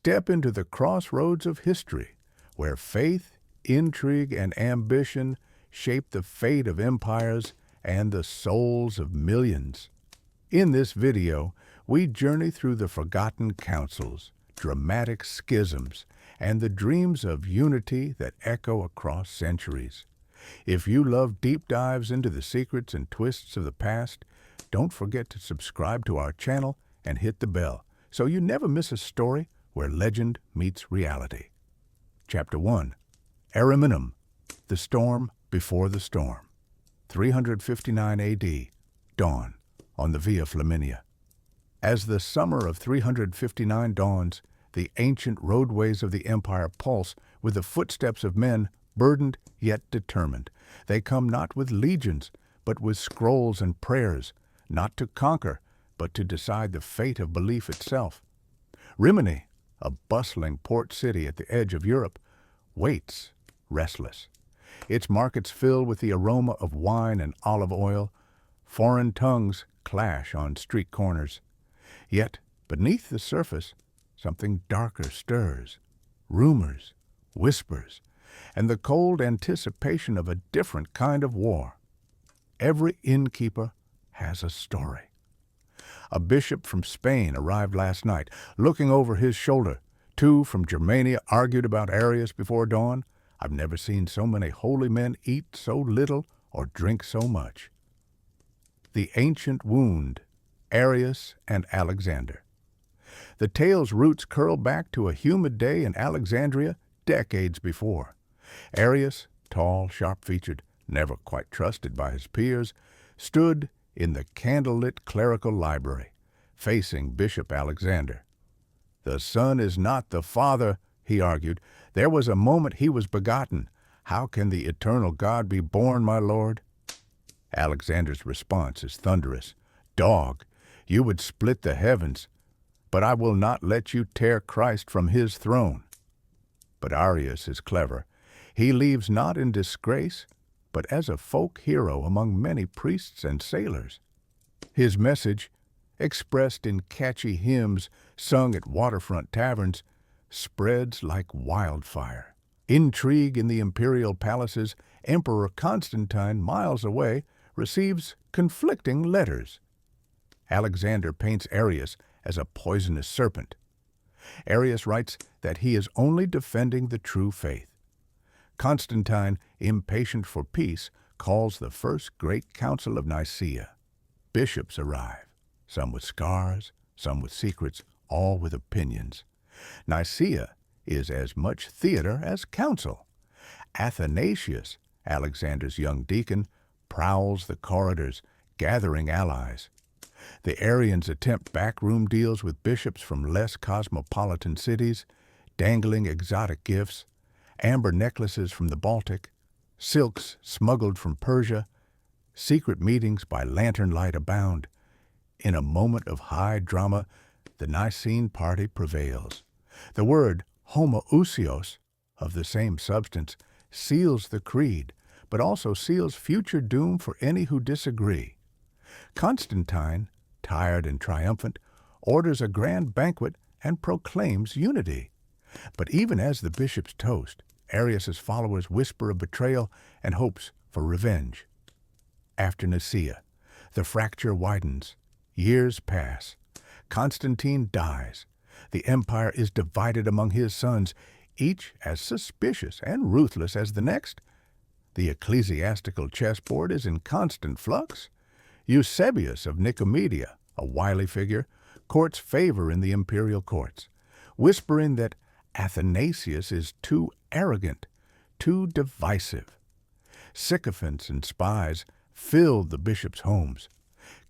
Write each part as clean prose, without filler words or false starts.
step into the crossroads of history, where faith, intrigue, and ambition shape the fate of empires and the souls of millions. In this video, we journey through the forgotten councils, dramatic schisms, and the dreams of unity that echo across centuries. If you love deep dives into the secrets and twists of the past, don't forget to subscribe to our channel and hit the bell so you never miss a story where legend meets reality. Chapter 1. Ariminum, the Storm Before the Storm. 359 A.D. Dawn on the Via Flaminia. As the summer of 359 dawns, the ancient roadways of the empire pulse with the footsteps of men burdened yet determined. They come not with legions, but with scrolls and prayers, not to conquer, but to decide the fate of belief itself. Rimini, a bustling port city at the edge of Europe, waits, restless. Its markets fill with the aroma of wine and olive oil. Foreign tongues clash on street corners. Yet, beneath the surface, something darker stirs. Rumors, whispers, and the cold anticipation of a different kind of war. Every innkeeper has a story. A bishop from Spain arrived last night, looking over his shoulder. Two from Germania argued about Arius before dawn. I've never seen so many holy men eat so little or drink so much. The ancient wound, Arius and Alexander. The tale's roots curl back to a humid day in Alexandria decades before. Arius, tall, sharp-featured, never quite trusted by his peers, stood in the candlelit clerical library, facing Bishop Alexander. The son is not the father, he argued. There was a moment he was begotten. How can the eternal God be born, my lord? Alexander's response is thunderous. Dog, you would split the heavens, but I will not let you tear Christ from his throne. But Arius is clever. He leaves not in disgrace, but as a folk hero among many priests and sailors. His message, expressed in catchy hymns sung at waterfront taverns, spreads like wildfire. Intrigue in the imperial palaces, Emperor Constantine, miles away, receives conflicting letters. Alexander paints Arius as a poisonous serpent. Arius writes that he is only defending the true faith. Constantine, impatient for peace, calls the first great council of Nicaea. Bishops arrive, some with scars, some with secrets, all with opinions. Nicaea is as much theater as council. Athanasius, Alexander's young deacon, prowls the corridors, gathering allies. The Arians attempt backroom deals with bishops from less cosmopolitan cities, dangling exotic gifts, amber necklaces from the Baltic, silks smuggled from Persia. Secret meetings by lantern light abound. In a moment of high drama, the Nicene party prevails. The word homoousios, of the same substance, seals the creed, but also seals future doom for any who disagree. Constantine, tired and triumphant, orders a grand banquet and proclaims unity. But even as the bishops toast, Arius's followers whisper of betrayal and hopes for revenge. After Nicaea, the fracture widens. Years pass. Constantine dies. The empire is divided among his sons, each as suspicious and ruthless as the next. The ecclesiastical chessboard is in constant flux. Eusebius of Nicomedia, a wily figure, courts favor in the imperial courts, whispering that Athanasius is too arrogant, too divisive. Sycophants and spies filled the bishops' homes.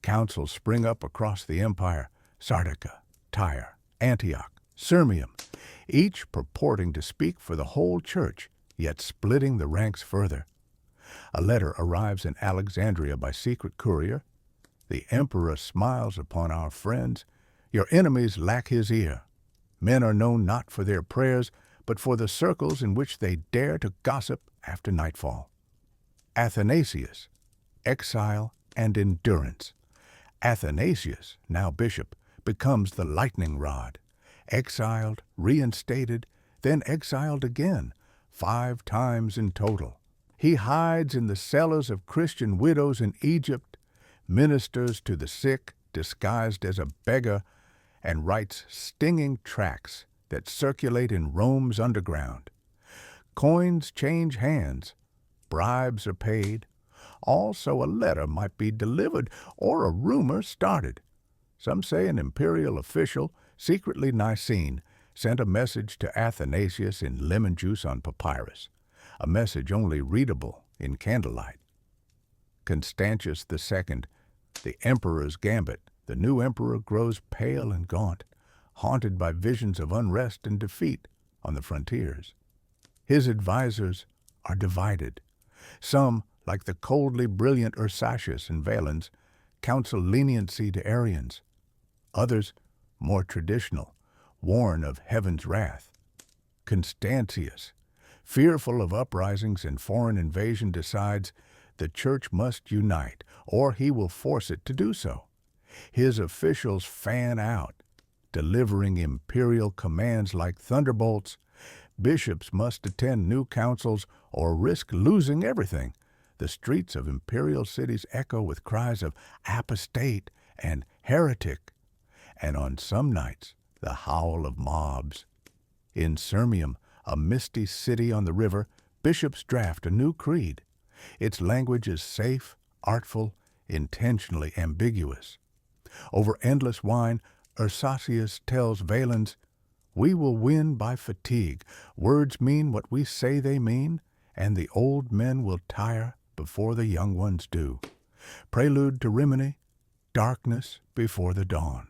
Councils spring up across the empire, Sardica, Tyre, Antioch, Sirmium, each purporting to speak for the whole church, yet splitting the ranks further. A letter arrives in Alexandria by secret courier. The emperor smiles upon our friends. Your enemies lack his ear. Men are known not for their prayers, but for the circles in which they dare to gossip after nightfall. Athanasius, exile and endurance. Athanasius, now bishop, becomes the lightning rod. exiled, reinstated, then exiled again, 5 times in total. He hides in the cellars of Christian widows in Egypt, ministers to the sick disguised as a beggar, and writes stinging tracts that circulate in Rome's underground. Coins change hands, bribes are paid, all so a letter might be delivered or a rumor started. Some say an imperial official, secretly Nicene, sent a message to Athanasius in lemon juice on papyrus, a message only readable in candlelight. Constantius II, the emperor's gambit, the new emperor grows pale and gaunt, haunted by visions of unrest and defeat on the frontiers. His advisers are divided. Some, like the coldly brilliant Ursacius and Valens, counsel leniency to Arians. Others, more traditional, warn of heaven's wrath. Constantius, fearful of uprisings and foreign invasion, decides the church must unite, or he will force it to do so. His officials fan out, delivering imperial commands like thunderbolts. Bishops must attend new councils or risk losing everything. The streets of imperial cities echo with cries of apostate and heretic, and on some nights the howl of mobs. In Sirmium, a misty city on the river, bishops draft a new creed. Its language is safe, artful, intentionally ambiguous. Over endless wine, Ursacius tells Valens, "We will win by fatigue. Words mean what we say they mean, and the old men will tire before the young ones do." Prelude to Rimini, darkness before the dawn.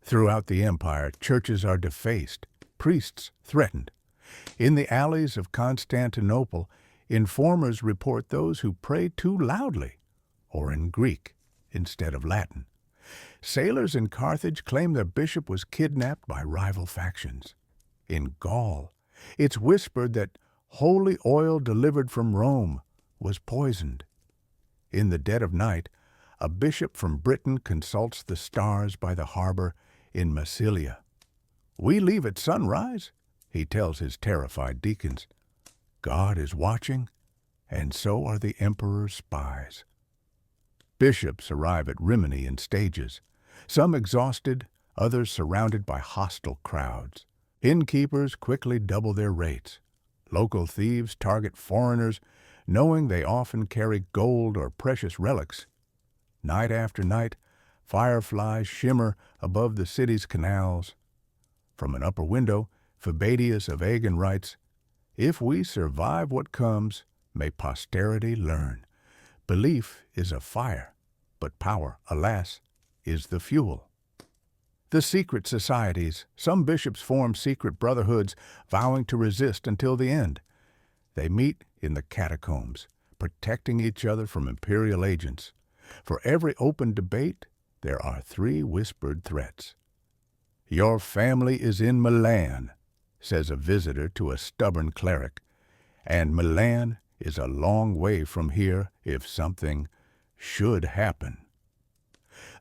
Throughout the empire, churches are defaced, priests threatened. In the alleys of Constantinople, informers report those who pray too loudly, or in Greek instead of Latin. Sailors in Carthage claim their bishop was kidnapped by rival factions. In Gaul, it's whispered that holy oil delivered from Rome was poisoned. In the dead of night, a bishop from Britain consults the stars by the harbor in Massilia. "We leave at sunrise," he tells his terrified deacons. "God is watching, and so are the emperor's spies." Bishops arrive at Rimini in stages, some exhausted, others surrounded by hostile crowds. Innkeepers quickly double their rates. Local thieves target foreigners, knowing they often carry gold or precious relics. Night after night, fireflies shimmer above the city's canals. From an upper window, Fabadius of Agen writes, "If we survive what comes, may posterity learn. Belief is a fire, but power, alas, is the fuel." The secret societies. Some bishops form secret brotherhoods, vowing to resist until the end. They meet in the catacombs, protecting each other from imperial agents. For every open debate, there are 3 whispered threats. "Your family is in Milan," says a visitor to a stubborn cleric, "and Milan is a long way from here if something should happen."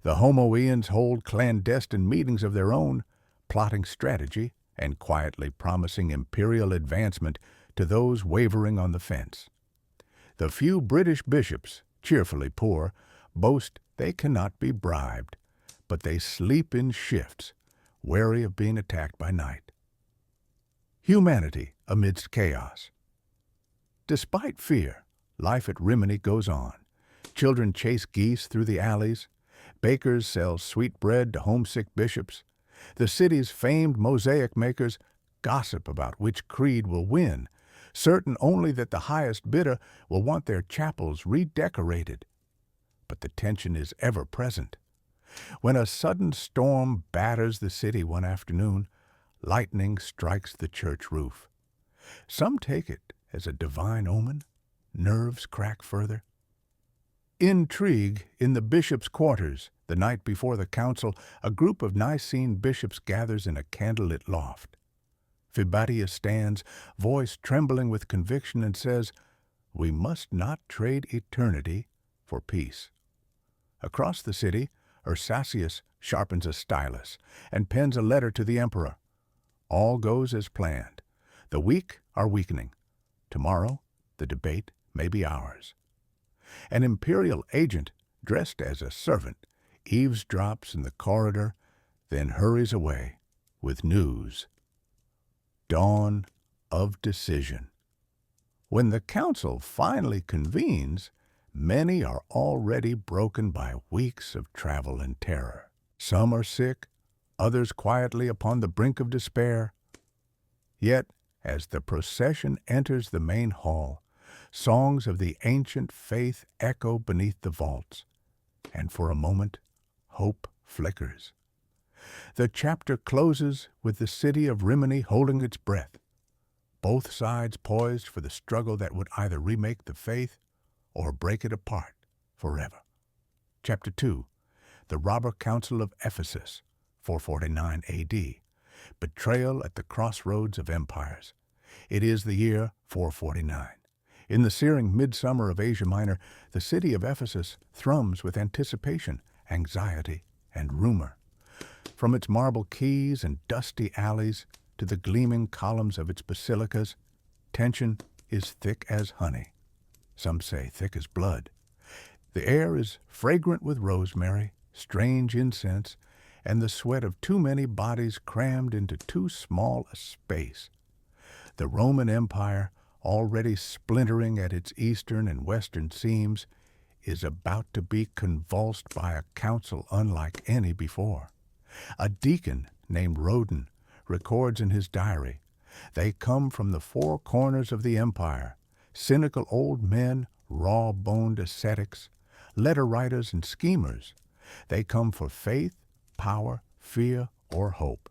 The Homoians hold clandestine meetings of their own, plotting strategy and quietly promising imperial advancement to those wavering on the fence. The few British bishops, cheerfully poor, boast they cannot be bribed, but they sleep in shifts, wary of being attacked by night. Humanity amidst chaos. Despite fear, life at Rimini goes on. Children chase geese through the alleys. Bakers sell sweet bread to homesick bishops. The city's famed mosaic makers gossip about which creed will win, certain only that the highest bidder will want their chapels redecorated. But the tension is ever present. When a sudden storm batters the city one afternoon, lightning strikes the church roof. Some take it as a divine omen. Nerves crack further. Intrigue in the bishop's quarters. The night before the council, a group of Nicene bishops gathers in a candlelit loft. Fabadius stands, voice trembling with conviction, and says, "We must not trade eternity for peace." Across the city, Ursacius sharpens a stylus and pens a letter to the emperor. All goes as planned. The weak are weakening. Tomorrow, the debate may be ours. An imperial agent, dressed as a servant, eavesdrops in the corridor, then hurries away with news. Dawn of decision. When the council finally convenes, many are already broken by weeks of travel and terror. Some are sick, others quietly upon the brink of despair. Yet, as the procession enters the main hall, songs of the ancient faith echo beneath the vaults, and for a moment, hope flickers. The chapter closes with the city of Rimini holding its breath, both sides poised for the struggle that would either remake the faith or break it apart forever. Chapter 2, the Robber Council of Ephesus, 449 A.D., betrayal at the crossroads of empires. It is the year 449. In the searing midsummer of Asia Minor, the city of Ephesus thrums with anticipation, anxiety, and rumor. From its marble quays and dusty alleys to the gleaming columns of its basilicas, tension is thick as honey. Some say thick as blood. The air is fragrant with rosemary, strange incense, and the sweat of too many bodies crammed into too small a space. The Roman Empire, already splintering at its eastern and western seams, is about to be convulsed by a council unlike any before. A deacon named Roden records in his diary, "They come from the four corners of the empire, cynical old men, raw-boned ascetics, letter-writers and schemers. They come for faith, power, fear, or hope.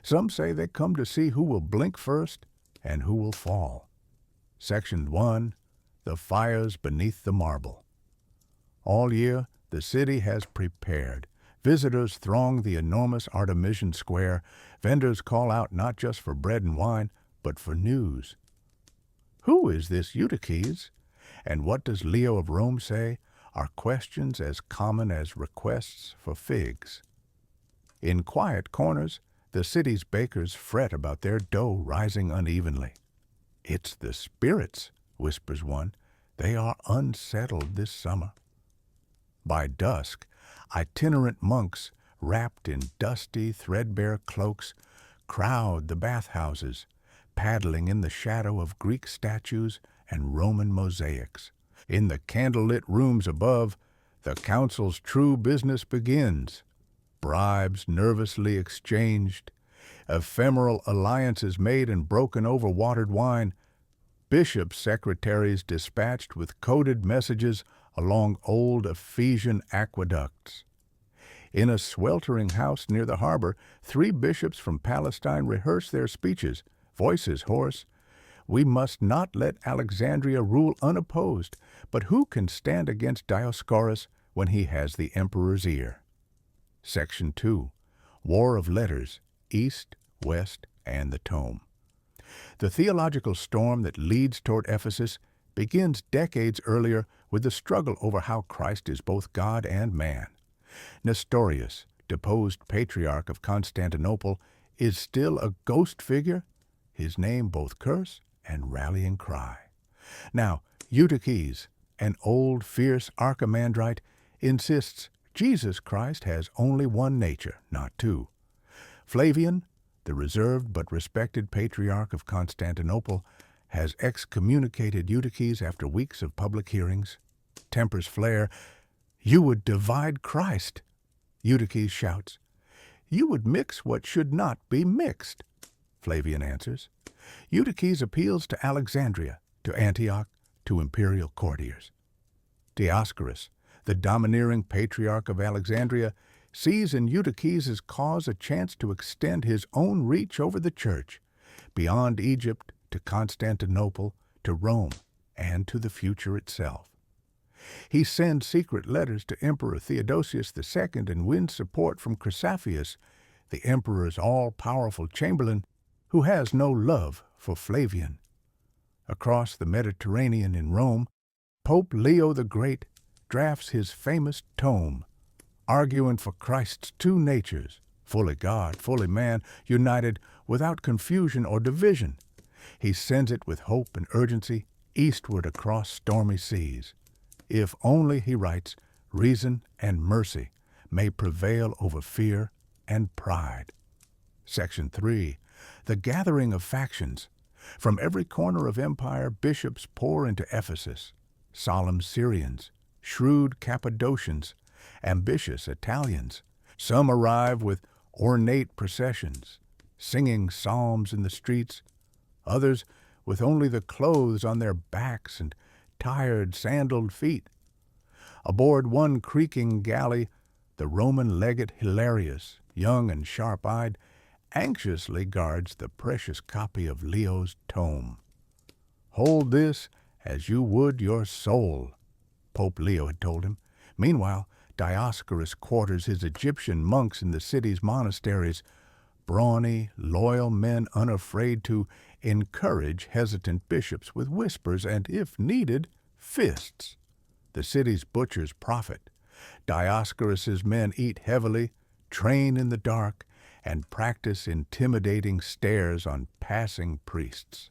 Some say they come to see who will blink first and who will fall." Section 1, the fires beneath the marble. All year, the city has prepared. Visitors throng the enormous Artemision Square. Vendors call out not just for bread and wine, but for news. Who is this Eutyches? And what does Leo of Rome say? Are questions as common as requests for figs. In quiet corners, the city's bakers fret about their dough rising unevenly. "It's the spirits," whispers one. "They are unsettled this summer." By dusk, itinerant monks, wrapped in dusty, threadbare cloaks, crowd the bathhouses, paddling in the shadow of Greek statues and Roman mosaics. In the candlelit rooms above, the council's true business begins. Bribes nervously exchanged, ephemeral alliances made and broken over watered wine, bishop secretaries dispatched with coded messages along old Ephesian aqueducts. In a sweltering house near the harbor, 3 bishops from Palestine rehearse their speeches, voices hoarse. "We must not let Alexandria rule unopposed, but who can stand against Dioscorus when he has the emperor's ear?" Section 2, War of Letters, East, West, and the Tome. The theological storm that leads toward Ephesus begins decades earlier with the struggle over how Christ is both God and man. Nestorius, deposed patriarch of Constantinople, is still a ghost figure, his name both curse and rallying cry. Now, Eutyches, an old, fierce archimandrite, insists Jesus Christ has only one nature, not two. Flavian, the reserved but respected patriarch of Constantinople, has excommunicated Eutyches after weeks of public hearings. Tempers flare. "You would divide Christ," Eutyches shouts. "You would mix what should not be mixed," Flavian answers. Eutyches appeals to Alexandria, to Antioch, to imperial courtiers. Dioscorus, the domineering patriarch of Alexandria, sees in Eutyches' cause a chance to extend his own reach over the church, beyond Egypt to Constantinople, to Rome, and to the future itself. He sends secret letters to Emperor Theodosius II and wins support from Chrysaphius, the emperor's all-powerful chamberlain, who has no love for Flavian. Across the Mediterranean in Rome, Pope Leo the Great drafts his famous tome, arguing for Christ's two natures, fully God, fully man, united without confusion or division. He sends it with hope and urgency eastward across stormy seas. If only, he writes, reason and mercy may prevail over fear and pride. Section 3. The gathering of factions. From every corner of empire, bishops pour into Ephesus. Solemn Syrians, shrewd Cappadocians, ambitious Italians. Some arrive with ornate processions, singing psalms in the streets, others with only the clothes on their backs and tired, sandaled feet. Aboard one creaking galley, the Roman legate Hilarius, young and sharp-eyed, anxiously guards the precious copy of Leo's tome. "Hold this as you would your soul," Pope Leo had told him. Meanwhile, Dioscorus quarters his Egyptian monks in the city's monasteries, brawny, loyal men unafraid to encourage hesitant bishops with whispers and, if needed, fists. The city's butchers profit. Dioscorus's men eat heavily, train in the dark, and practice intimidating stares on passing priests.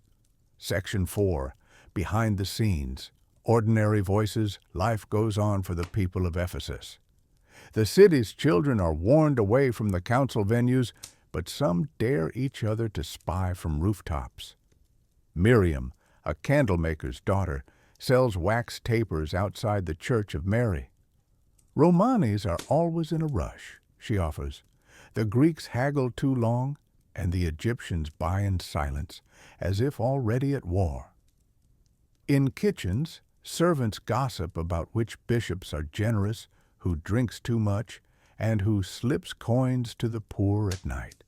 Section 4. Behind the scenes. Ordinary voices, life goes on for the people of Ephesus. The city's children are warned away from the council venues, but some dare each other to spy from rooftops. Miriam, a candlemaker's daughter, sells wax tapers outside the Church of Mary. "Romanis are always in a rush," she offers. "The Greeks haggle too long, and the Egyptians buy in silence, as if already at war." In kitchens, servants gossip about which bishops are generous, who drinks too much, and who slips coins to the poor at night.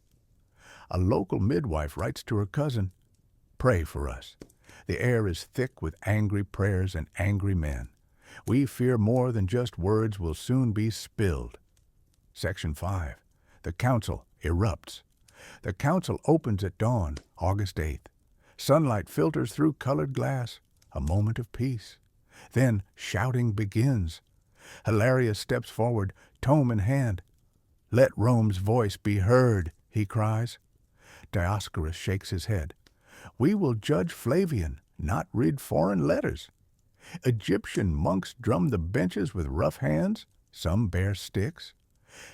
A local midwife writes to her cousin, "Pray for us. The air is thick with angry prayers and angry men. We fear more than just words will soon be spilled." Section 5. The council erupts. The council opens at dawn, August 8th. Sunlight filters through colored glass, a moment of peace. Then shouting begins. Hilarius steps forward, tome in hand. "Let Rome's voice be heard," he cries. Dioscorus shakes his head. "We will judge Flavian, not read foreign letters." Egyptian monks drum the benches with rough hands, some bear sticks.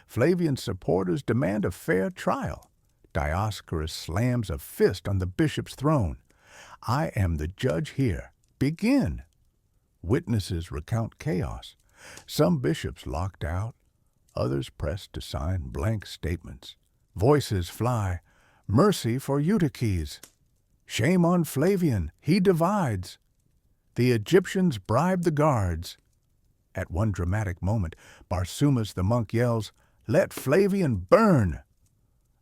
Flavian's supporters demand a fair trial. Dioscorus slams a fist on the bishop's throne. "I am the judge here. Begin." Witnesses recount chaos. Some bishops locked out, others pressed to sign blank statements. Voices fly. "Mercy for Eutyches." "Shame on Flavian, he divides." "The Egyptians bribe the guards." At one dramatic moment, Barsumas the monk yells, "Let Flavian burn!"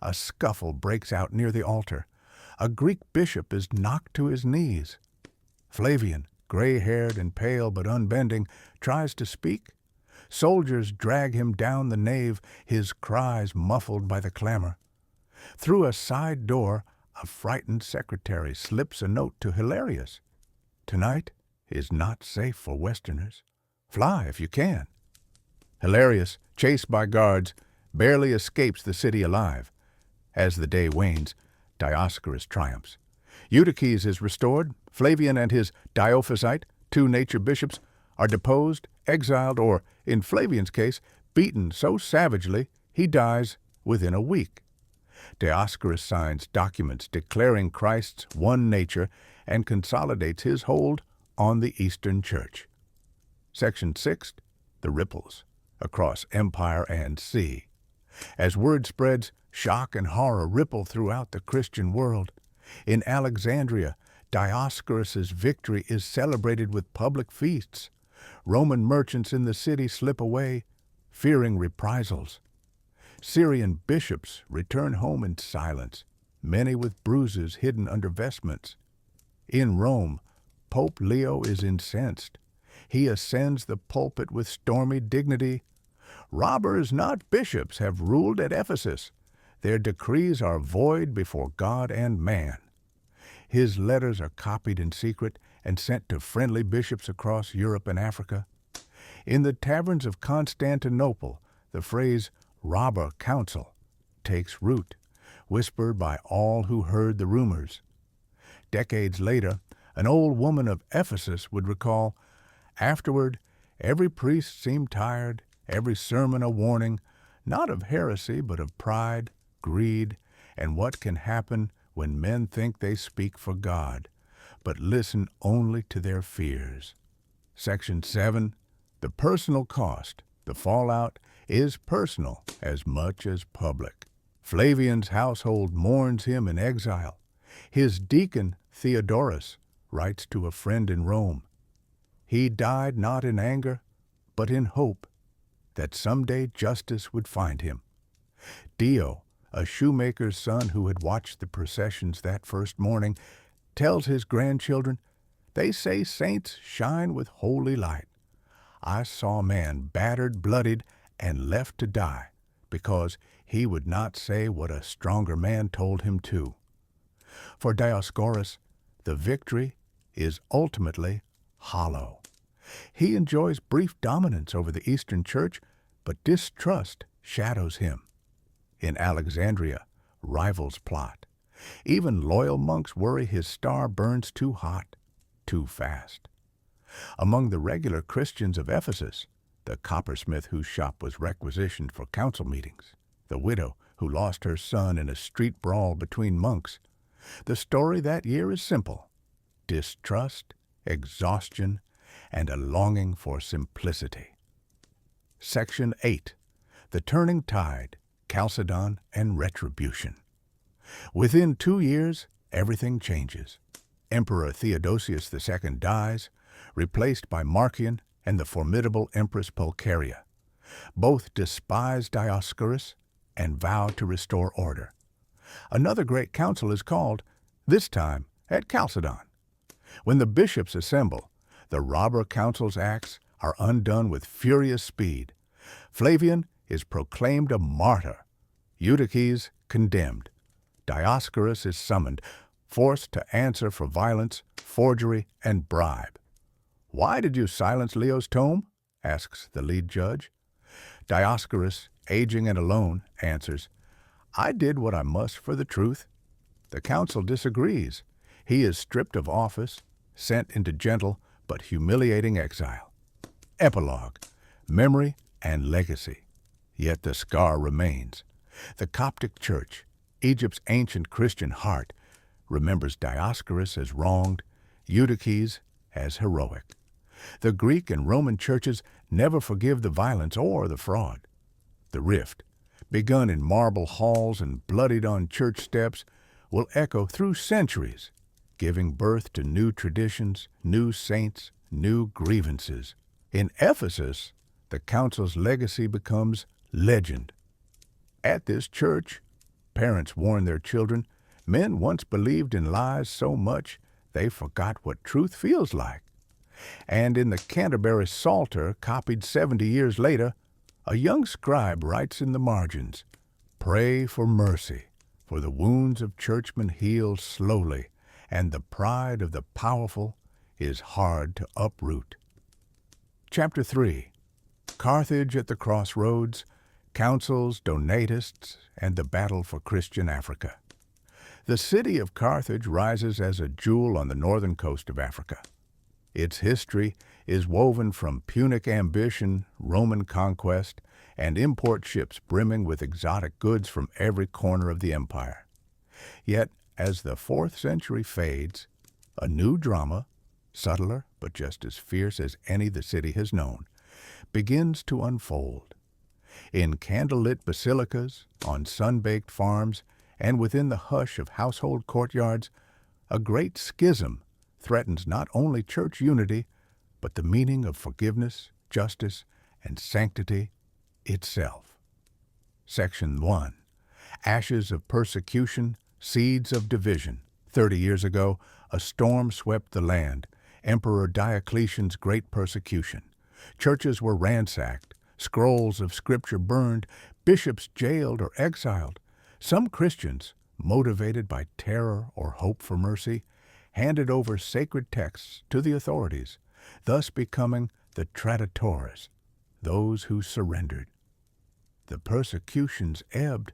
A scuffle breaks out near the altar. A Greek bishop is knocked to his knees. Flavian, gray-haired and pale but unbending, tries to speak. Soldiers drag him down the nave, his cries muffled by the clamor. Through a side door, a frightened secretary slips a note to Hilarius. "Tonight is not safe for Westerners. Fly if you can." Hilarius, chased by guards, barely escapes the city alive. As the day wanes, Dioscorus triumphs. Eutyches is restored. Flavian and his Diophysite, two nature bishops, are deposed, exiled, or, in Flavian's case, beaten so savagely he dies within a week. Dioscorus signs documents declaring Christ's one nature and consolidates his hold on the Eastern Church. Section 6. The ripples across empire and sea. As word spreads, shock and horror ripple throughout the Christian world. In Alexandria, Dioscorus's victory is celebrated with public feasts. Roman merchants in the city slip away, fearing reprisals. Syrian bishops return home in silence, many with bruises hidden under vestments. In Rome, Pope Leo is incensed. He ascends the pulpit with stormy dignity. "Robbers, not bishops, have ruled at Ephesus. Their decrees are void before God and man." His letters are copied in secret and sent to friendly bishops across Europe and Africa. In the taverns of Constantinople, the phrase "robber council" takes root, whispered by all who heard the rumors. Decades later, an old woman of Ephesus would recall, "Afterward, every priest seemed tired, every sermon a warning, not of heresy, but of pride, greed, and what can happen when men think they speak for God, but listen only to their fears." Section 7. The personal cost. The fallout is personal as much as public. Flavian's household mourns him in exile. His deacon, Theodorus, writes to a friend in Rome, "He died not in anger, but in hope that someday justice would find him." Dio, a shoemaker's son who had watched the processions that first morning, tells his grandchildren, "They say saints shine with holy light. I saw a man battered, bloodied, and left to die, because he would not say what a stronger man told him to." For Dioscorus, the victory is ultimately hollow. He enjoys brief dominance over the Eastern Church, but distrust shadows him. In Alexandria, rivals plot. Even loyal monks worry his star burns too hot, too fast. Among the regular Christians of Ephesus, the coppersmith whose shop was requisitioned for council meetings, the widow who lost her son in a street brawl between monks, the story that year is simple: distrust, exhaustion, and a longing for simplicity. Section 8. The turning tide, Chalcedon, and retribution. Within 2 years, everything changes. Emperor Theodosius II dies, replaced by Marcian and the formidable Empress Pulcheria. Both despise Dioscorus and vow to restore order. Another great council is called, this time at Chalcedon. When the bishops assemble, the robber council's acts are undone with furious speed. Flavian is proclaimed a martyr, Eutyches condemned. Dioscorus is summoned, forced to answer for violence, forgery, and bribe. "Why did you silence Leo's tome?" asks the lead judge. Dioscorus, aging and alone, answers, "I did what I must for the truth." The council disagrees. He is stripped of office, sent into gentle but humiliating exile. Epilogue, memory, and legacy. Yet the scar remains. The Coptic Church, Egypt's ancient Christian heart, remembers Dioscorus as wronged, Eutyches as heroic. The Greek and Roman churches never forgive the violence or the fraud. The rift, begun in marble halls and bloodied on church steps, will echo through centuries, giving birth to new traditions, new saints, new grievances. In Ephesus, the council's legacy becomes legend. At this church, parents warn their children, men once believed in lies so much they forgot what truth feels like. And in the Canterbury Psalter, copied 70 years later, a young scribe writes in the margins, "Pray for mercy, for the wounds of churchmen heal slowly, and the pride of the powerful is hard to uproot." Chapter 3. Carthage at the Crossroads, Councils, Donatists, and the Battle for Christian Africa. The city of Carthage rises as a jewel on the northern coast of Africa. Its history is woven from Punic ambition, Roman conquest, and import ships brimming with exotic goods from every corner of the empire. Yet, as the 4th century fades, a new drama, subtler but just as fierce as any the city has known, begins to unfold. In candlelit basilicas, on sun-baked farms, and within the hush of household courtyards, a great schism threatens not only church unity, but the meaning of forgiveness, justice, and sanctity itself. Section 1. Ashes of persecution, seeds of division. 30 years ago, a storm swept the land, Emperor Diocletian's great persecution. Churches were ransacked, scrolls of scripture burned, bishops jailed or exiled. Some Christians, motivated by terror or hope for mercy, handed over sacred texts to the authorities, thus becoming the traditores, those who surrendered. The persecutions ebbed,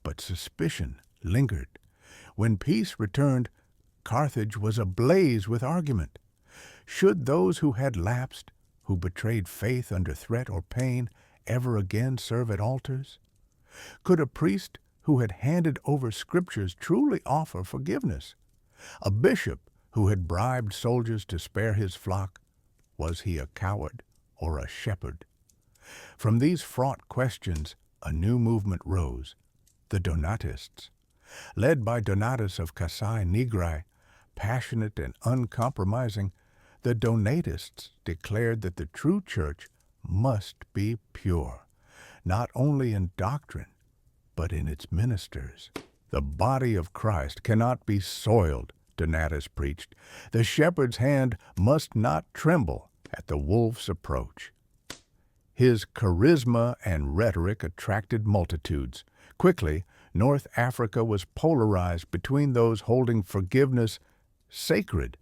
But suspicion lingered. When peace returned, Carthage was ablaze with argument. Should those who had lapsed, who betrayed faith under threat or pain, ever again serve at altars? Could a priest who had handed over scriptures truly offer forgiveness? A bishop who had bribed soldiers to spare his flock, was he a coward or a shepherd? From these fraught questions, a new movement rose, the Donatists. Led by Donatus of Cassae Nigrae, passionate and uncompromising, the Donatists declared that the true church must be pure, not only in doctrine, but in its ministers. The body of Christ cannot be soiled, Donatus preached. The shepherd's hand must not tremble at the wolf's approach. His charisma and rhetoric attracted multitudes. Quickly, North Africa was polarized between those holding forgiveness sacred,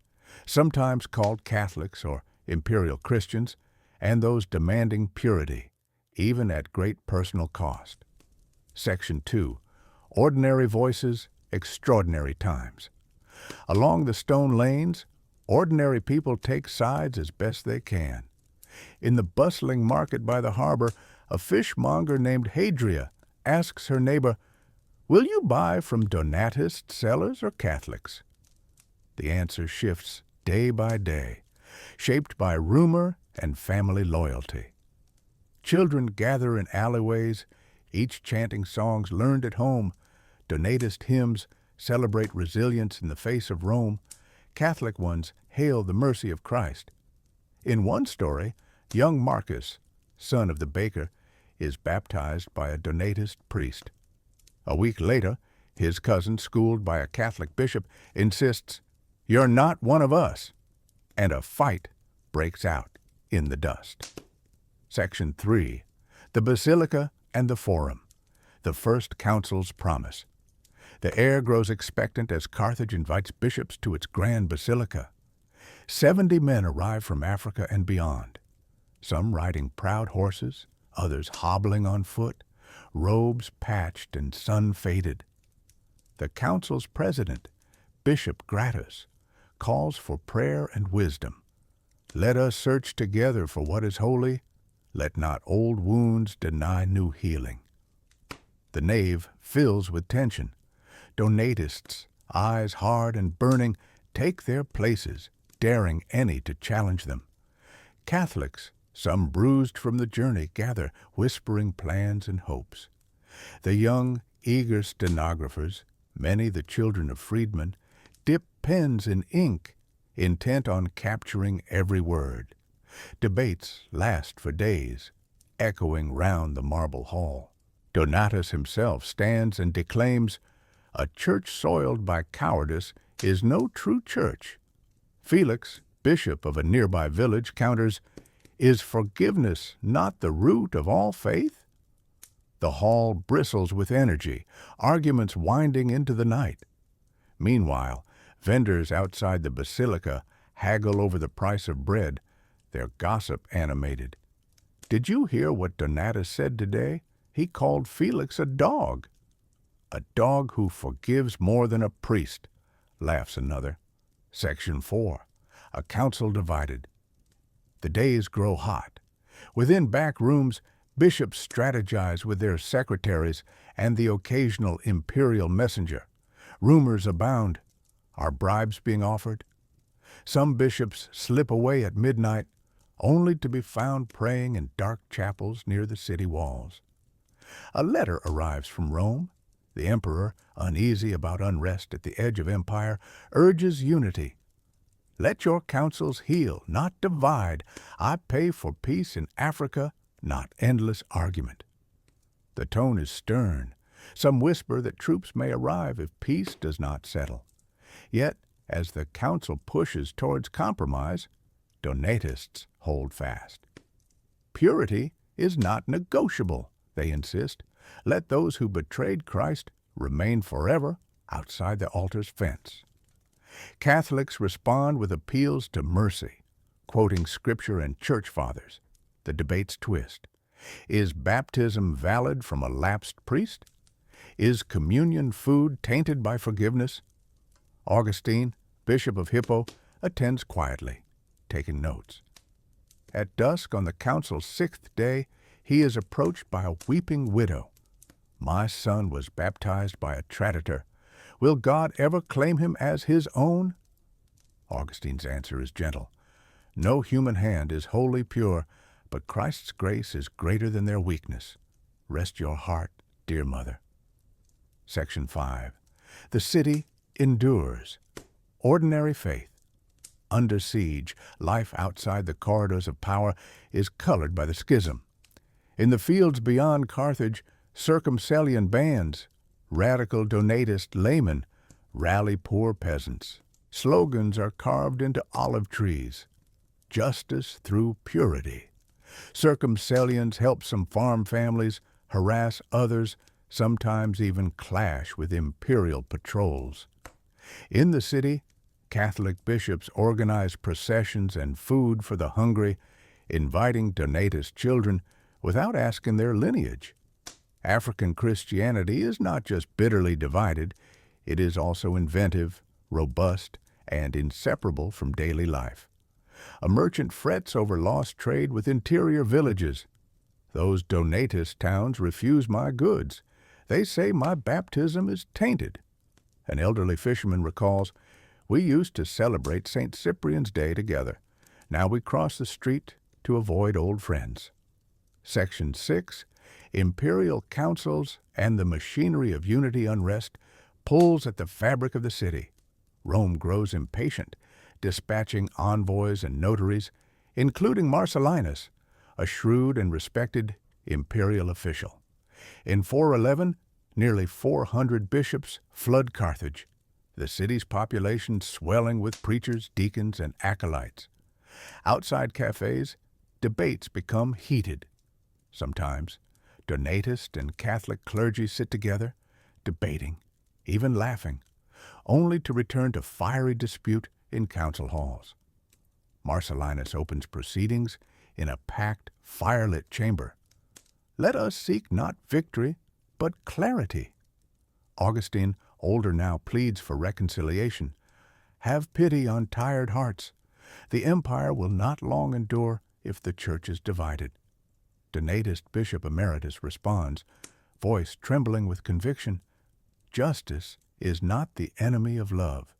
sometimes called Catholics or Imperial Christians, and those demanding purity, even at great personal cost. Section 2. Ordinary Voices, Extraordinary Times. Along the stone lanes, ordinary people take sides as best they can. In the bustling market by the harbor, a fishmonger named Hadria asks her neighbor, "Will you buy from Donatist sellers or Catholics?" The answer shifts day by day, shaped by rumor and family loyalty. Children gather in alleyways, each chanting songs learned at home. Donatist hymns celebrate resilience in the face of Rome. Catholic ones hail the mercy of Christ. In one story, young Marcus, son of the baker, is baptized by a Donatist priest. A week later, his cousin, schooled by a Catholic bishop, insists, "You're not one of us," and a fight breaks out in the dust. Section 3. The Basilica and the Forum. The First Council's Promise. The air grows expectant as Carthage invites bishops to its grand basilica. 70 men arrive from Africa and beyond, some riding proud horses, others hobbling on foot, robes patched and sun-faded. The council's president, Bishop Gratus, calls for prayer and wisdom. Let us search together for what is holy. Let not old wounds deny new healing. The nave fills with tension. Donatists, eyes hard and burning, take their places, daring any to challenge them. Catholics, some bruised from the journey, gather, whispering plans and hopes. The young, eager stenographers, many the children of freedmen, dip pens in ink, intent on capturing every word. Debates last for days, echoing round the marble hall. Donatus himself stands and declaims, "A church soiled by cowardice is no true church." Felix, bishop of a nearby village, counters, "Is forgiveness not the root of all faith?" The hall bristles with energy, arguments winding into the night. Meanwhile, vendors outside the basilica haggle over the price of bread, their gossip animated. "Did you hear what Donatus said today? He called Felix a dog." "A dog who forgives more than a priest," laughs another. Section 4. A council divided. The days grow hot. Within back rooms, bishops strategize with their secretaries and the occasional imperial messenger. Rumors abound. Are bribes being offered? Some bishops slip away at midnight, only to be found praying in dark chapels near the city walls. A letter arrives from Rome. The emperor, uneasy about unrest at the edge of empire, urges unity. "Let your councils heal, not divide. I pay for peace in Africa, not endless argument." The tone is stern. Some whisper that troops may arrive if peace does not settle. Yet, as the council pushes towards compromise, Donatists hold fast. Purity is not negotiable, they insist. Let those who betrayed Christ remain forever outside the altar's fence. Catholics respond with appeals to mercy, quoting Scripture and church fathers. The debates twist. Is baptism valid from a lapsed priest? Is communion food tainted by forgiveness? Augustine, Bishop of Hippo, attends quietly, taking notes. At dusk on the council's 6th day, he is approached by a weeping widow. My son was baptized by a traditor. Will God ever claim him as his own? Augustine's answer is gentle. No human hand is wholly pure, but Christ's grace is greater than their weakness. Rest your heart, dear mother. Section 5. The city endures. Ordinary faith. Under siege, life outside the corridors of power is colored by the schism. In the fields beyond Carthage, circumcellion bands, radical Donatist laymen, rally poor peasants. Slogans are carved into olive trees. Justice through purity. Circumcellions help some farm families, harass others, sometimes even clash with imperial patrols. In the city, Catholic bishops organize processions and food for the hungry, inviting Donatist children without asking their lineage. African Christianity is not just bitterly divided, it is also inventive, robust, and inseparable from daily life. A merchant frets over lost trade with interior villages. Those Donatist towns refuse my goods. They say my baptism is tainted. An elderly fisherman recalls, we used to celebrate St. Cyprian's Day together. Now we cross the street to avoid old friends. Section 6. Imperial councils and the machinery of unity unrest pulls at the fabric of the city. Rome grows impatient, dispatching envoys and notaries, including Marcellinus, a shrewd and respected imperial official. In 411, nearly 400 bishops flood Carthage, the city's population swelling with preachers, deacons, and acolytes. Outside cafes, debates become heated. Sometimes, Donatist and Catholic clergy sit together, debating, even laughing, only to return to fiery dispute in council halls. Marcellinus opens proceedings in a packed, firelit chamber. Let us seek not victory, but clarity. Augustine, older now, pleads for reconciliation. Have pity on tired hearts. The empire will not long endure if the church is divided. Donatist Bishop Emeritus responds, voice trembling with conviction, justice is not the enemy of love.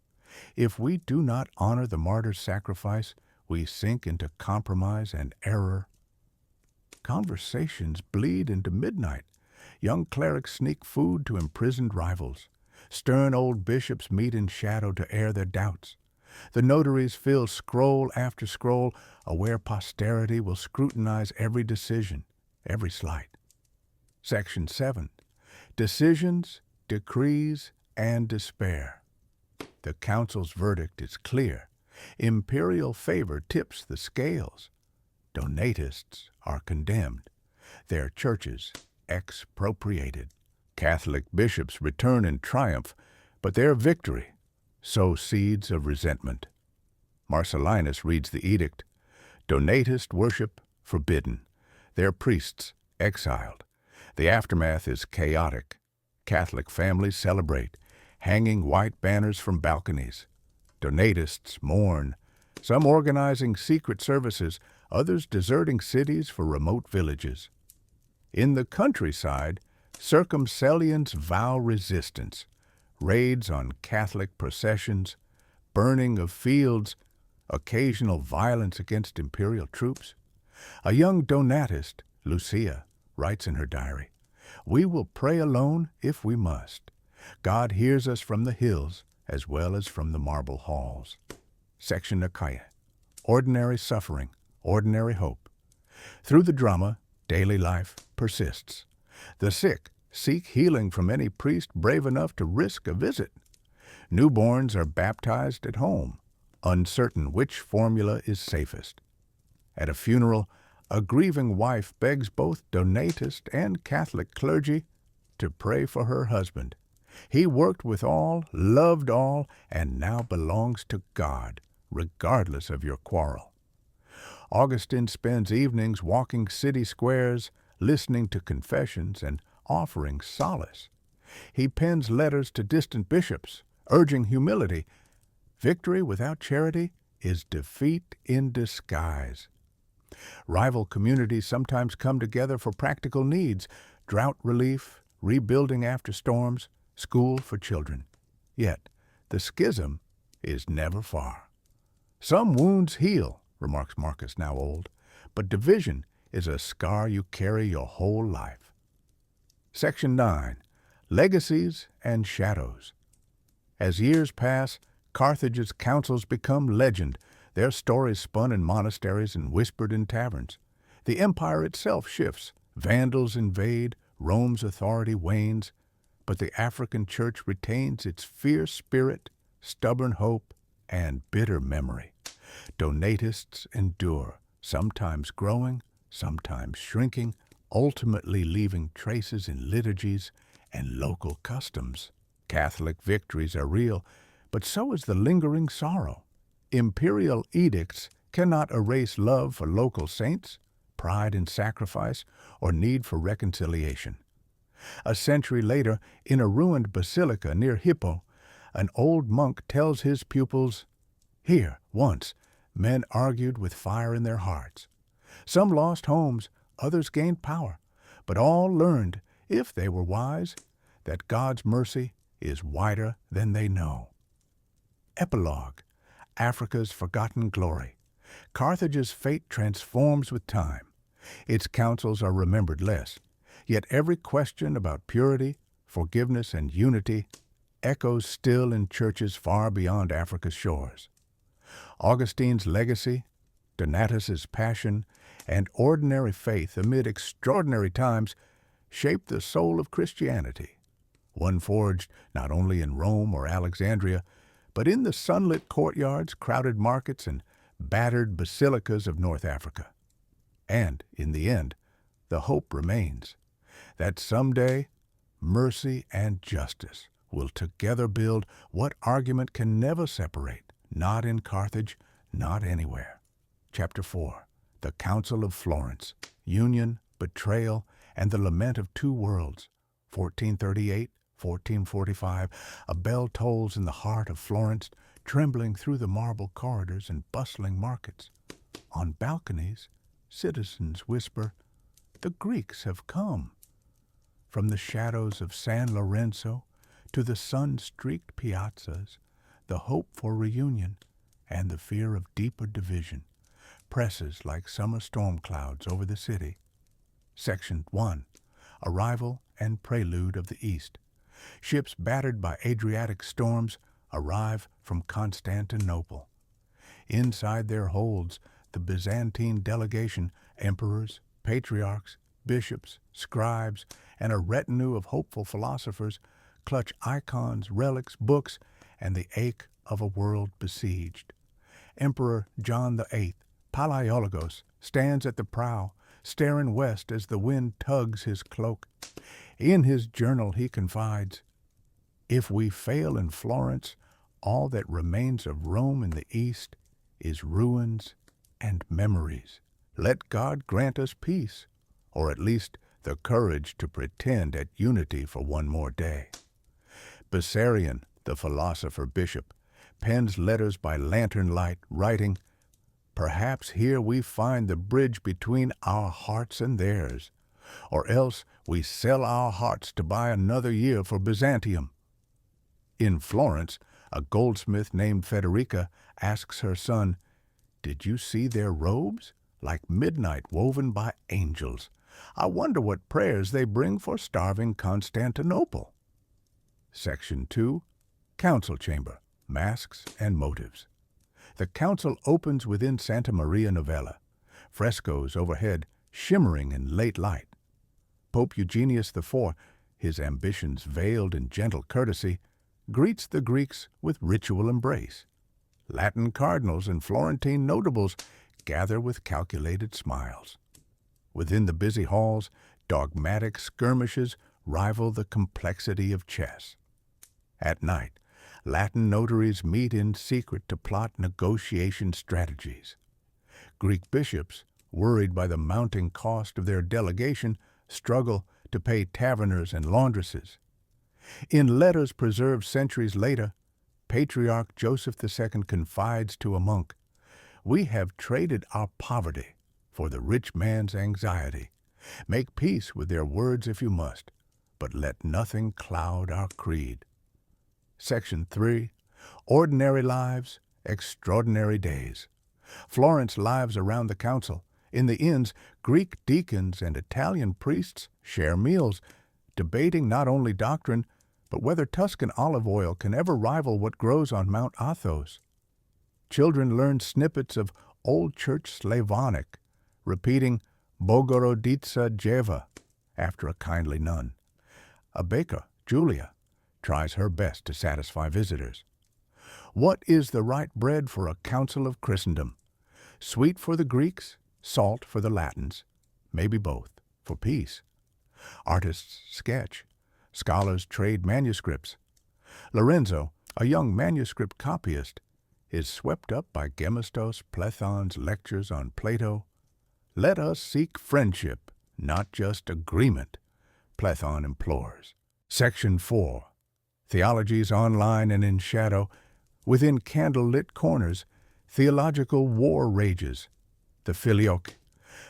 If we do not honor the martyr's sacrifice, we sink into compromise and error. Conversations bleed into midnight. Young clerics sneak food to imprisoned rivals. Stern old bishops meet in shadow to air their doubts. The notaries fill scroll after scroll, aware posterity will scrutinize every decision, every slight. Section 7. Decisions, decrees, and despair. The council's verdict is clear. Imperial favor tips the scales. Donatists are condemned. Their churches expropriated. Catholic bishops return in triumph, but their victory sows seeds of resentment. Marcellinus reads the edict. Donatist worship forbidden. Their priests exiled. The aftermath is chaotic. Catholic families celebrate, hanging white banners from balconies. Donatists mourn, some organizing secret services, others deserting cities for remote villages. In the countryside, circumcellions vow resistance, raids on Catholic processions, burning of fields, occasional violence against imperial troops. A young Donatist, Lucia, writes in her diary, we will pray alone if we must. God hears us from the hills as well as from the marble halls. Section Achaia. Ordinary suffering, ordinary hope. Through the drama, daily life persists. The sick seek healing from any priest brave enough to risk a visit. Newborns are baptized at home, uncertain which formula is safest. At a funeral, a grieving wife begs both Donatist and Catholic clergy to pray for her husband. He worked with all, loved all, and now belongs to God, regardless of your quarrel. Augustine spends evenings walking city squares, listening to confessions and offering solace. He pens letters to distant bishops, urging humility. Victory without charity is defeat in disguise. Rival communities sometimes come together for practical needs: drought relief, rebuilding after storms, school for children. Yet, the schism is never far. Some wounds heal, remarks Marcus, now old, but division is a scar you carry your whole life. Section 9. Legacies and Shadows. As years pass, Carthage's councils become legend, their stories spun in monasteries and whispered in taverns. The empire itself shifts, Vandals invade, Rome's authority wanes, but the African church retains its fierce spirit, stubborn hope, and bitter memory. Donatists endure, sometimes growing, sometimes shrinking, ultimately leaving traces in liturgies and local customs. Catholic victories are real, but so is the lingering sorrow. Imperial edicts cannot erase love for local saints, pride in sacrifice, or need for reconciliation. A century later, in a ruined basilica near Hippo, an old monk tells his pupils, "Here, once, men argued with fire in their hearts. Some lost homes, others gained power, but all learned, if they were wise, that God's mercy is wider than they know." Epilogue. Africa's forgotten glory. Carthage's fate transforms with time. Its councils are remembered less, yet every question about purity, forgiveness, and unity echoes still in churches far beyond Africa's shores. Augustine's legacy, Donatus's passion, and ordinary faith amid extraordinary times shaped the soul of Christianity, one forged not only in Rome or Alexandria, but in the sunlit courtyards, crowded markets, and battered basilicas of North Africa. And, in the end, the hope remains that someday mercy and justice will together build what argument can never separate, not in Carthage, not anywhere. Chapter 4. The Council of Florence, Union, Betrayal, and the Lament of Two Worlds, 1438, 1445. A bell tolls in the heart of Florence, trembling through the marble corridors and bustling markets. On balconies, citizens whisper, "The Greeks have come." From the shadows of San Lorenzo to the sun-streaked piazzas, the hope for reunion and the fear of deeper division presses like summer storm clouds over the city. Section 1. Arrival and Prelude of the East. Ships battered by Adriatic storms arrive from Constantinople. Inside their holds, the Byzantine delegation, emperors, patriarchs, bishops, scribes, and a retinue of hopeful philosophers clutch icons, relics, books, and the ache of a world besieged. Emperor John VIII, Palaiologos, stands at the prow, staring west as the wind tugs his cloak. In his journal he confides, "If we fail in Florence, all that remains of Rome in the East is ruins and memories. Let God grant us peace, or at least the courage to pretend at unity for one more day." Bessarion, the philosopher bishop, pens letters by lantern light, writing, "Perhaps here we find the bridge between our hearts and theirs, or else we sell our hearts to buy another year for Byzantium." In Florence, a goldsmith named Federica asks her son, "Did you see their robes? Like midnight woven by angels. I wonder what prayers they bring for starving Constantinople." Section 2. Council Chamber, Masks and Motives. The council opens within Santa Maria Novella, frescoes overhead shimmering in late light. Pope Eugenius IV, his ambitions veiled in gentle courtesy, greets the Greeks with ritual embrace. Latin cardinals and Florentine notables gather with calculated smiles. Within the busy halls, dogmatic skirmishes rival the complexity of chess. At night, Latin notaries meet in secret to plot negotiation strategies. Greek bishops, worried by the mounting cost of their delegation, struggle to pay taverners and laundresses. In letters preserved centuries later, Patriarch Joseph II confides to a monk, "We have traded our poverty for the rich man's anxiety. Make peace with their words if you must, but let nothing cloud our creed." Section 3. Ordinary Lives, Extraordinary Days. Florence lives around the council. In the inns, Greek deacons and Italian priests share meals, debating not only doctrine, but whether Tuscan olive oil can ever rival what grows on Mount Athos. Children learn snippets of Old Church Slavonic, repeating Bogorodica Djeva after a kindly nun. A baker, Julia, tries her best to satisfy visitors. What is the right bread for a council of Christendom? Sweet for the Greeks, salt for the Latins, maybe both, for peace. Artists sketch, scholars trade manuscripts. Lorenzo, a young manuscript copyist, is swept up by Gemistos Plethon's lectures on Plato. "Let us seek friendship, not just agreement," Plethon implores. Section 4. Theologies online and in shadow. Within candle-lit corners, theological war rages. The Filioque.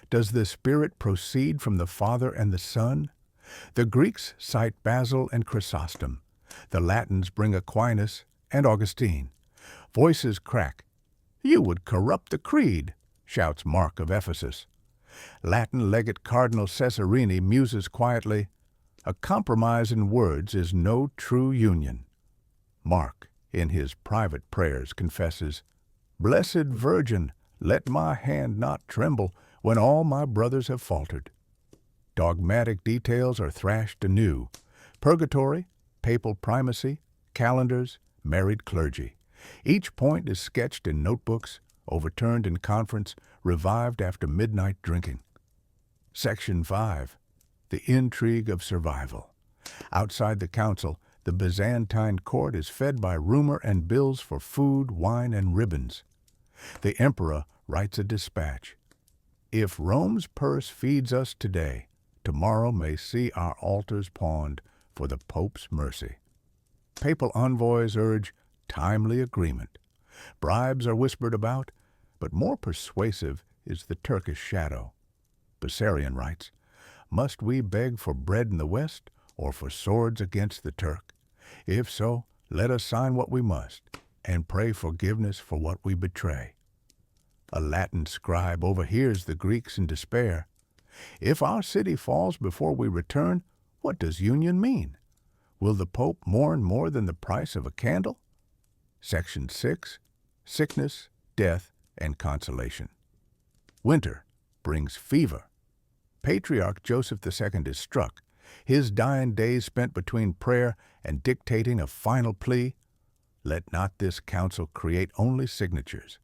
Does the Spirit proceed from the Father and the Son? The Greeks cite Basil and Chrysostom. The Latins bring Aquinas and Augustine. Voices crack. "You would corrupt the creed," shouts Mark of Ephesus. Latin legate Cardinal Cesarini muses quietly, "A compromise in words is no true union." Mark, in his private prayers, confesses, "Blessed Virgin, let my hand not tremble when all my brothers have faltered." Dogmatic details are thrashed anew. Purgatory, papal primacy, calendars, married clergy. Each point is sketched in notebooks, overturned in conference, revived after midnight drinking. Section 5. The Intrigue of Survival. Outside the council, the Byzantine court is fed by rumor and bills for food, wine, and ribbons. The emperor writes a dispatch. "If Rome's purse feeds us today, tomorrow may see our altars pawned for the Pope's mercy." Papal envoys urge timely agreement. Bribes are whispered about, but more persuasive is the Turkish shadow. Bessarion writes, "Must we beg for bread in the West or for swords against the Turk? If so, let us sign what we must and pray forgiveness for what we betray." A Latin scribe overhears the Greeks in despair. "If our city falls before we return, what does union mean? Will the Pope mourn more than the price of a candle?" Section 6. Sickness, Death, and Consolation. Winter brings fever. Patriarch Joseph II is struck, his dying days spent between prayer and dictating a final plea. "Let not this council create only signatures.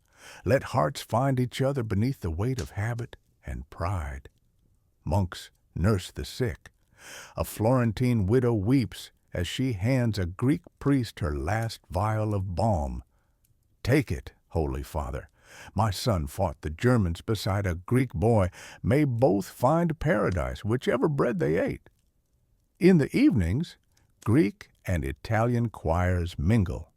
Let hearts find each other beneath the weight of habit and pride." Monks nurse the sick. A Florentine widow weeps as she hands a Greek priest her last vial of balm. "Take it, Holy Father. My son fought the Germans beside a Greek boy. May both find paradise, whichever bread they ate." In the evenings, Greek and Italian choirs mingle.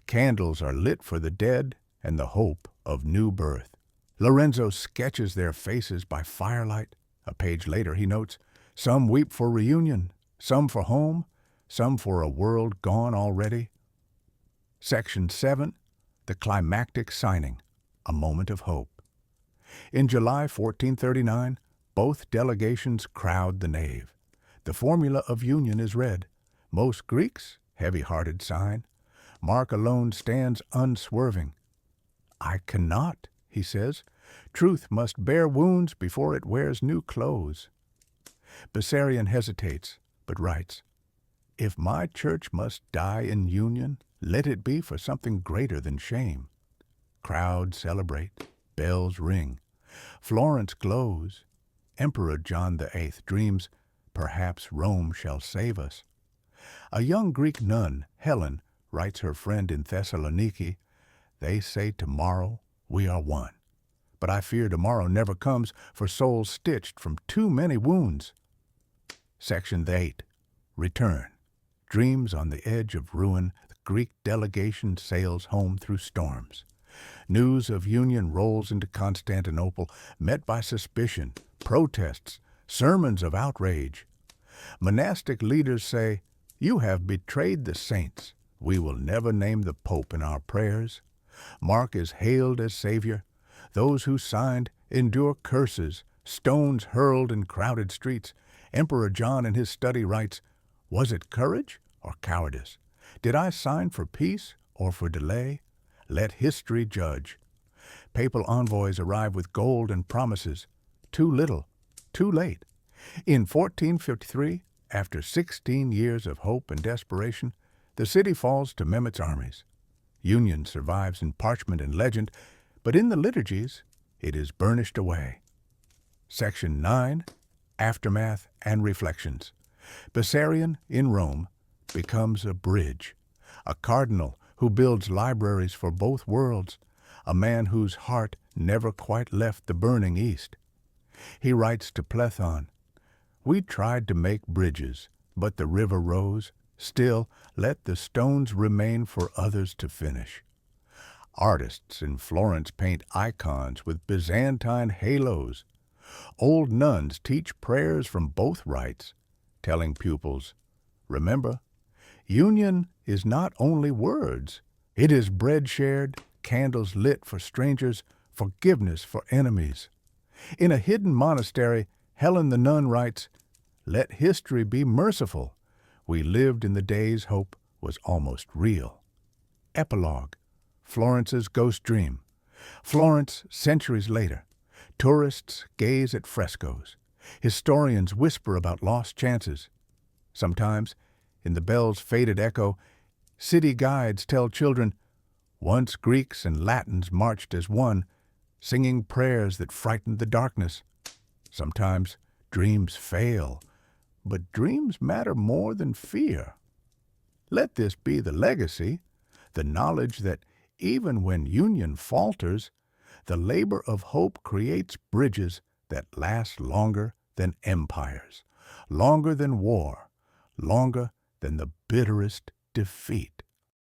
Candles are lit for the dead and the hope of new birth. Lorenzo sketches their faces by firelight. A page later he notes, "Some weep for reunion, some for home, some for a world gone already." Section 7. The Climactic Signing, a Moment of Hope. In July 1439, both delegations crowd the nave. The formula of union is read. Most Greeks, heavy-hearted, sign. Mark alone stands unswerving. "I cannot," he says. "Truth must bear wounds before it wears new clothes." Bessarion hesitates, but writes, "If my church must die in union, let it be for something greater than shame." Crowds celebrate, bells ring. Florence glows. Emperor John VIII dreams, "Perhaps Rome shall save us." A young Greek nun, Helen, writes her friend in Thessaloniki, "They say tomorrow we are one. But I fear tomorrow never comes for souls stitched from too many wounds." Section 8. Return. dreams on the edge of ruin, the Greek delegation sails home through storms. News of union rolls into Constantinople, met by suspicion, protests, sermons of outrage. Monastic leaders say, "You have betrayed the saints. We will never name the Pope in our prayers." Mark is hailed as Savior. Those who signed endure curses, stones hurled in crowded streets. Emperor John in his study writes, "Was it courage or cowardice? Did I sign for peace or for delay? Let history judge." Papal envoys arrive with gold and promises. Too little, too late. In 1453, after 16 years of hope and desperation, the city falls to Mehmet's armies. Union survives in parchment and legend, but in the liturgies it is burnished away. Section 9, Aftermath and Reflections. Bessarion in Rome becomes a bridge, a cardinal who builds libraries for both worlds, a man whose heart never quite left the burning East. He writes to Plethon, "We tried to make bridges, but the river rose. Still, let the stones remain for others to finish." Artists in Florence paint icons with Byzantine halos. Old nuns teach prayers from both rites, telling pupils, "Remember, union is not only words. It is bread shared, candles lit for strangers, forgiveness for enemies." In a hidden monastery, Helen the nun writes, "Let history be merciful. We lived in the days hope was almost real." Epilogue. Florence's ghost dream. Florence, centuries later. Tourists gaze at frescoes. Historians whisper about lost chances. Sometimes, in the bell's faded echo, city guides tell children, "Once Greeks and Latins marched as one, singing prayers that frightened the darkness." Sometimes dreams fail, but dreams matter more than fear. Let this be the legacy, the knowledge that even when union falters, the labor of hope creates bridges that last longer than empires, longer than war, longer than the bitterest defeat.